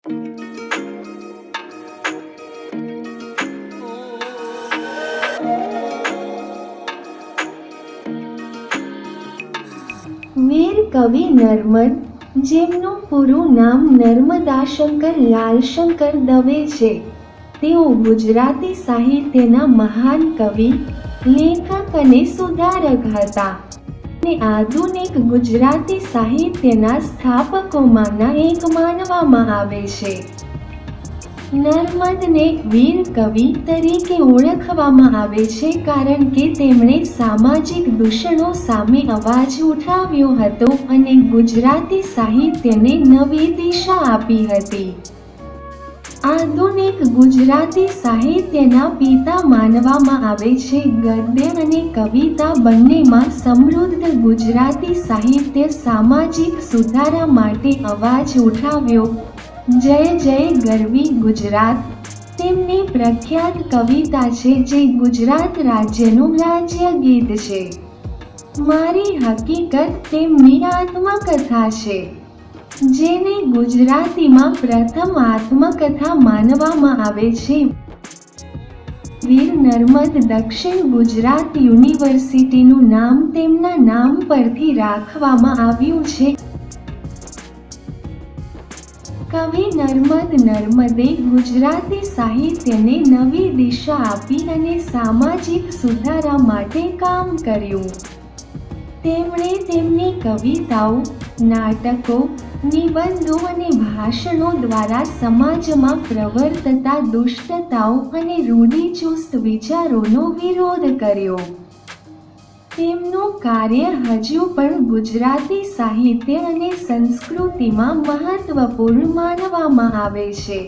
વીર કવિ નર્મદ, જેમનું પૂરું નામ નર્મદાશંકર લાલશંકર દવે છે, તેઓ ગુજરાતી સાહિત્યના મહાન કવિ, લેખક અને સુધારક હતા અને આધુનિક ગુજરાતી સાહિત્યના સ્થાપકોમાંના એક માનવામાં આવે છે. નર્મદને વીર કવિ તરીકે ઓળખવામાં આવે છે કારણ કે તેમણે સામાજિક દૂષણો સામે અવાજ ઉઠાવ્યો હતો અને ગુજરાતી સાહિત્યને નવી દિશા આપી હતી. આધુનિક ગુજરાતી સાહિત્યના પિતા માનવામાં આવે છે. ગદ્ય અને કવિતા બંનેમાં સમૃદ્ધ ગુજરાતી સાહિત્ય સામાજિક સુધારા માટે અવાજ ઉઠાવ્યો. જય જય ગરવી ગુજરાત તેમની પ્રખ્યાત કવિતા છે જે ગુજરાત રાજ્યનું રાજ્ય ગીત છે. મારી હકીકત તેમની આત્મકથા છે, જેને ગુજરાતીમાં પ્રથમ આત્મકથા માનવામાં આવે છે. વીર નર્મદ દક્ષિણ ગુજરાત યુનિવર્સિટીનું નામ તેમના નામ પરથી રાખવામાં આવ્યું છે. કવિ નર્મદ નર્મદે ગુજરાતી સાહિત્યને નવી દિશા આપી અને સામાજિક સુધારા માટે કામ કર્યું. તેમણે તેમની કવિતાઓ, નાટકો, નિબંધો અને ભાષણો દ્વારા સમાજમાં પ્રવર્તતા દુષ્ટતાઓ અને રૂઢિચુસ્ત વિચારોનો વિરોધ કર્યો. તેમનું કાર્ય હજુ પણ ગુજરાતી સાહિત્ય અને સંસ્કૃતિમાં મહત્વપૂર્ણ માનવામાં આવે છે.